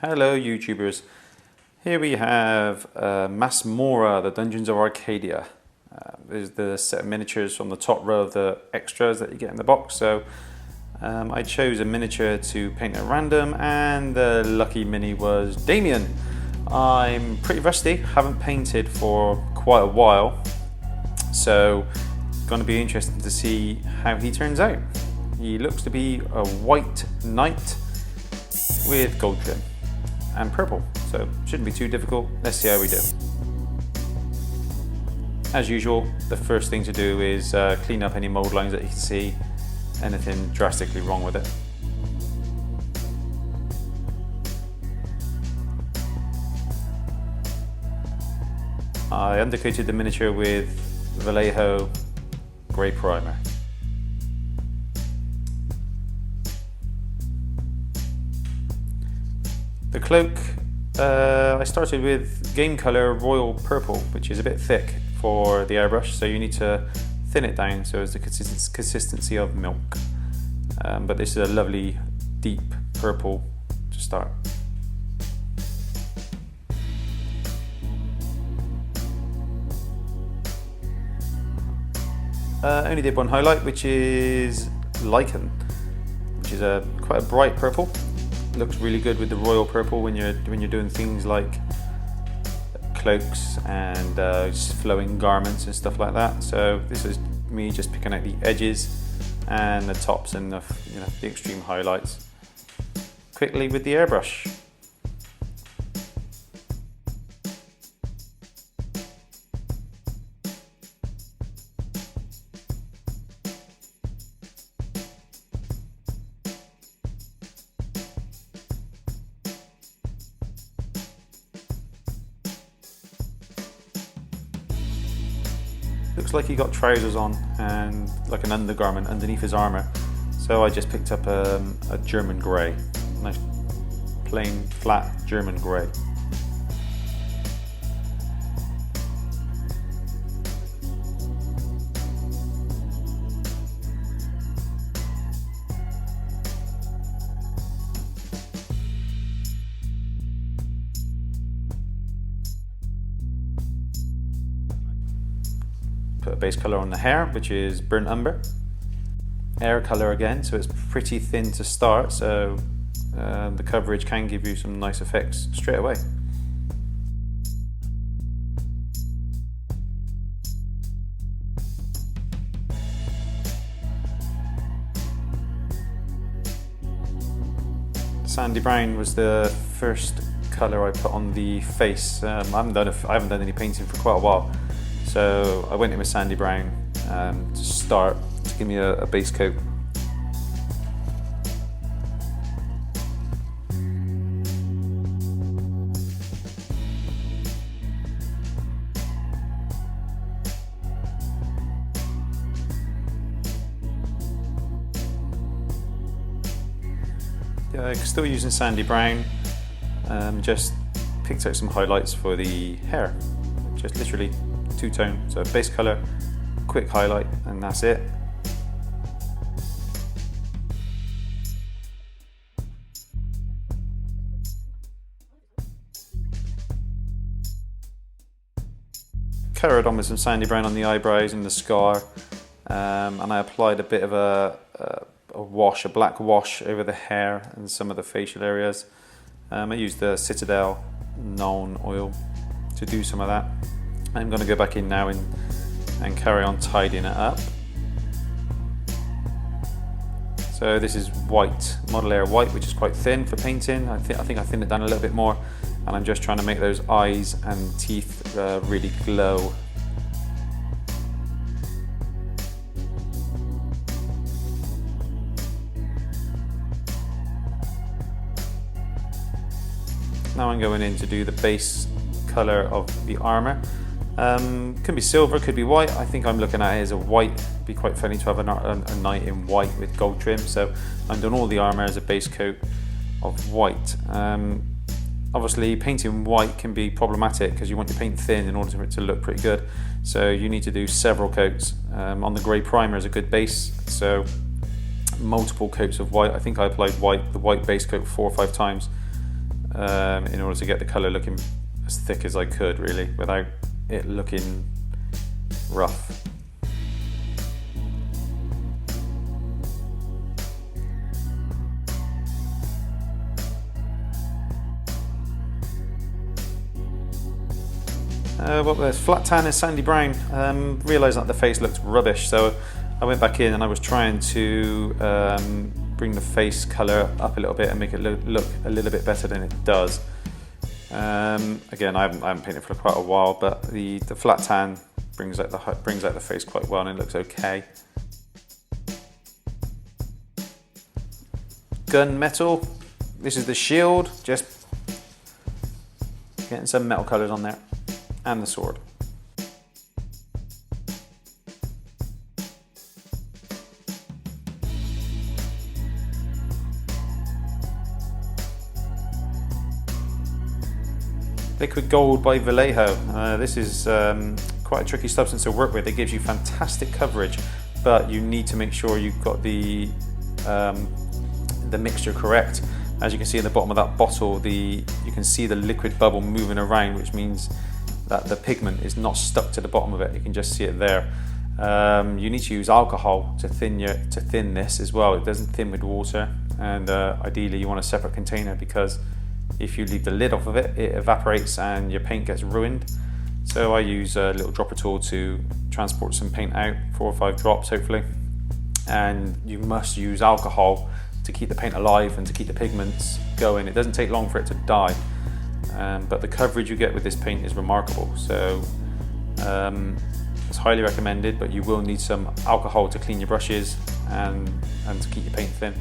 Hello YouTubers, here we have Masmorra, the Dungeons of Arcadia. There's the set of miniatures from the top row of the extras that you get in the box. So I chose a miniature to paint at random, and the lucky mini was Damian. I'm pretty rusty, haven't painted for quite a while, so it's going to be interesting to see how he turns out. He looks to be a white knight with gold trim and purple, so shouldn't be too difficult. Let's see how we do. As usual, the first thing to do is clean up any mold lines that you can see, anything drastically wrong with it. I undercoated the miniature with Vallejo grey primer. The cloak, I started with Game Colour Royal Purple, which is a bit thick for the airbrush, so you need to thin it down so it's the consistency of milk. But this is a lovely deep purple to start. I only did one highlight, which is Lichen, which is quite a bright purple. Looks really good with the royal purple when you're doing things like cloaks and flowing garments and stuff like that. So this is me just picking out the edges and the tops and the extreme highlights quickly with the airbrush. Looks like he got trousers on and like an undergarment underneath his armour, so I just picked up a German grey, nice plain flat German grey. Put a base colour on the hair, which is burnt umber. Air colour again, so it's pretty thin to start, so the coverage can give you some nice effects straight away. Sandy brown was the first colour I put on the face. I haven't done any painting for quite a while. So I went in with sandy brown to start, to give me a base coat. Yeah, I'm still using sandy brown, just picked out some highlights for the hair, just literally two-tone, so base colour, quick highlight, and that's it. Carried on with some sandy brown on the eyebrows and the scar, and I applied a bit of a black wash over the hair and some of the facial areas. I used the Citadel Known oil to do some of that. I'm going to go back in now and carry on tidying it up. So this is white, Model Air white, which is quite thin for painting. I think I thinned it down a little bit more, and I'm just trying to make those eyes and teeth really glow. Now I'm going in to do the base colour of the armour. Could be silver, could be white. I think I'm looking at it as a white. It'd be quite funny to have a knight in white with gold trim, so I'm doing all the armour as a base coat of white. Obviously painting white can be problematic because you want your paint thin in order for it to look pretty good, so you need to do several coats. On the grey primer is a good base, so multiple coats of white. I think I applied the white base coat 4 or 5 times in order to get the colour looking as thick as I could, really, without it looking rough. What was Flattan is sandy brown. Realised that the face looked rubbish, so I went back in and I was trying to bring the face colour up a little bit and make it look a little bit better than it does. Again, I haven't painted for quite a while, but the Flattan brings out the face quite well, and it looks okay. Gunmetal. This is the shield. Just getting some metal colours on there. And the sword. Liquid gold by Vallejo. This is quite a tricky substance to work with. It gives you fantastic coverage, but you need to make sure you've got the mixture correct. As you can see at the bottom of that bottle, you can see the liquid bubble moving around, which means that the pigment is not stuck to the bottom of it. You can just see it there. You need to use alcohol to thin this as well. It doesn't thin with water, and ideally you want a separate container, because if you leave the lid off of it, it evaporates and your paint gets ruined. So I use a little dropper tool to transport some paint out, 4 or 5 drops hopefully. And you must use alcohol to keep the paint alive and to keep the pigments going. It doesn't take long for it to die. But the coverage you get with this paint is remarkable, so it's highly recommended, but you will need some alcohol to clean your brushes and to keep your paint thin.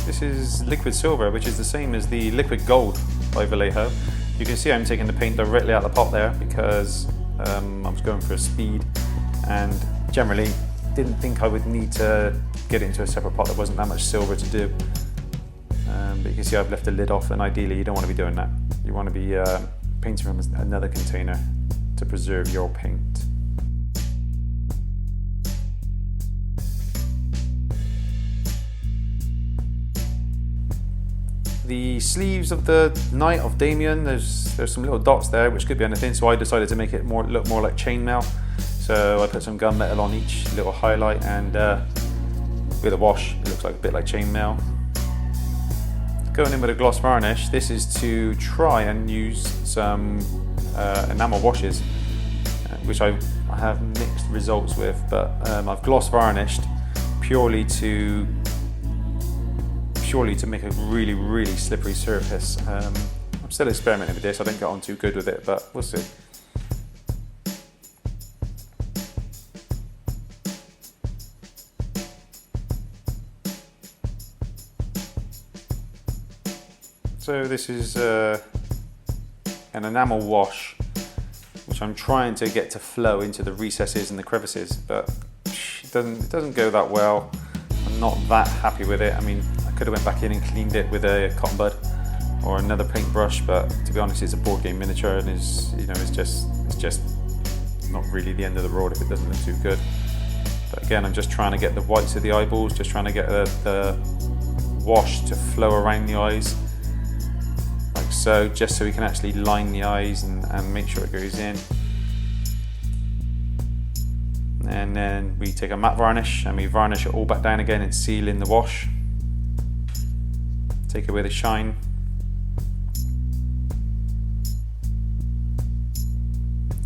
This is liquid silver, which is the same as the liquid gold by Vallejo. You can see I'm taking the paint directly out of the pot there because I was going for a speed, and generally didn't think I would need to get it into a separate pot. There wasn't that much silver to do. But you can see I've left the lid off, and ideally you don't want to be doing that. You want to be painting from another container to preserve your paint. The sleeves of the Knight of Damian, there's some little dots there which could be anything, so I decided to make it look more like chainmail. So I put some gunmetal on each little highlight, and with a wash it looks like a bit like chainmail. Going in with a gloss varnish, this is to try and use some enamel washes, which I have mixed results with, but I've gloss varnished purely to make a really slippery surface. I'm still experimenting with this. I don't get on too good with it, but we'll see. So this is an enamel wash, which I'm trying to get to flow into the recesses and the crevices, but it doesn't go that well. I'm not that happy with it. I mean, I could have went back in and cleaned it with a cotton bud or another paintbrush, but to be honest, it's a board game miniature, and it's just not really the end of the road if it doesn't look too good. But again, I'm just trying to get the whites of the eyeballs, just trying to get the wash to flow around the eyes, like so, just so we can actually line the eyes and make sure it goes in. And then we take a matte varnish and we varnish it all back down again and seal in the wash. Take away the shine.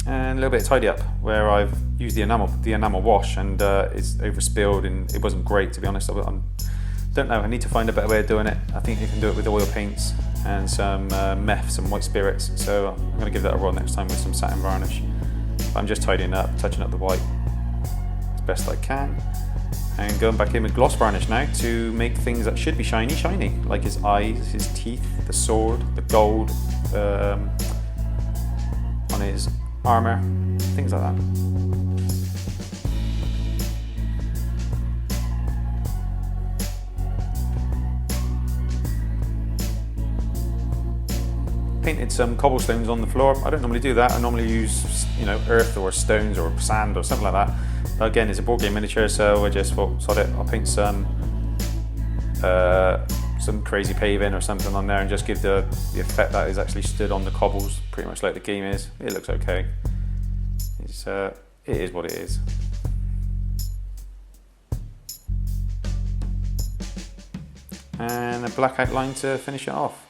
And a little bit of tidy up where I've used the enamel wash and it's overspilled and it wasn't great, to be honest. I don't know, I need to find a better way of doing it. I think you can do it with oil paints and some meth, some white spirits. So I'm going to give that a roll next time with some satin varnish. But I'm just tidying up, touching up the white as best I can. And going back in with gloss varnish now to make things that should be shiny, shiny. Like his eyes, his teeth, the sword, the gold on his armor, things like that. Painted some cobblestones on the floor. I don't normally do that. I normally use, you know, earth or stones or sand or something like that. But again, it's a board game miniature, so I just thought, sod it, I'll paint some crazy paving or something on there and just give the effect that is actually stood on the cobbles, pretty much like the game is. It looks okay. It is what it is. And a black outline to finish it off.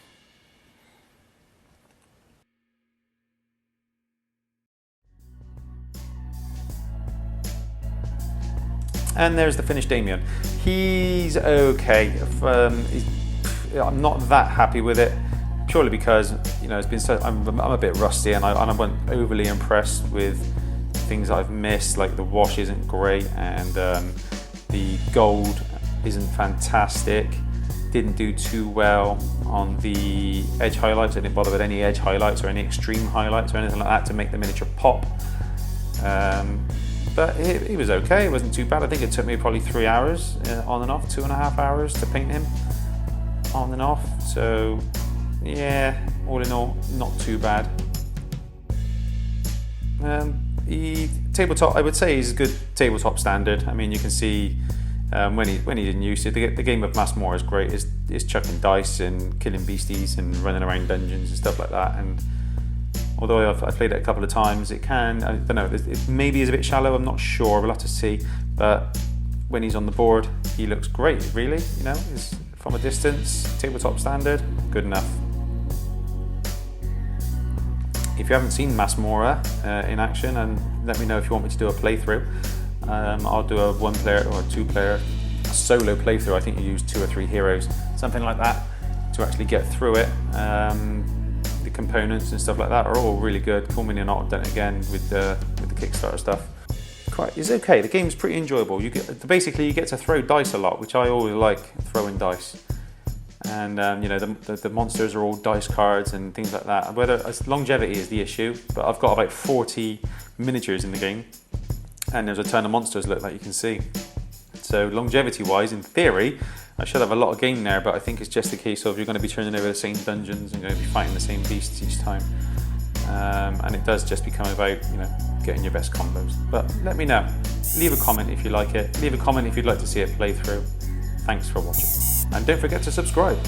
And there's the finished Damian. He's okay. I'm not that happy with it, purely because, you know, it's been so. I'm a bit rusty, and I wasn't overly impressed with things I've missed. Like the wash isn't great, and the gold isn't fantastic. Didn't do too well on the edge highlights. I didn't bother with any edge highlights or any extreme highlights or anything like that to make the miniature pop. But it was okay, it wasn't too bad. I think it took me probably 3 hours on and off, 2.5 hours to paint him on and off. So yeah, all in all, not too bad. Tabletop, I would say he's a good tabletop standard. I mean, you can see when he's in use, the game of Masmorra is great. Is chucking dice and killing beasties and running around dungeons and stuff like that. And although I've played it a couple of times, it can, I don't know, it maybe is a bit shallow, I'm not sure, we'll have to see. But when he's on the board, he looks great, really, you know, it's from a distance, tabletop standard, good enough. If you haven't seen Masmorra in action, and let me know if you want me to do a playthrough. I'll do a 1-player or a 2-player solo playthrough. I think you use 2 or 3 heroes, something like that, to actually get through it. The components and stuff like that are all really good. Call me or not, I've done it again with the Kickstarter stuff. It's okay. The game's pretty enjoyable. Basically you get to throw dice a lot, which I always like, throwing dice. And you know, the monsters are all dice cards and things like that. Whether longevity is the issue, but I've got about 40 miniatures in the game, and there's a ton of monsters, look, like you can see. So longevity wise, in theory, I should have a lot of game there, but I think it's just a case of you're going to be turning over the same dungeons and going to be fighting the same beasts each time. And it does just become about, you know, getting your best combos. But let me know. Leave a comment if you like it. Leave a comment if you'd like to see it play through. Thanks for watching. And don't forget to subscribe.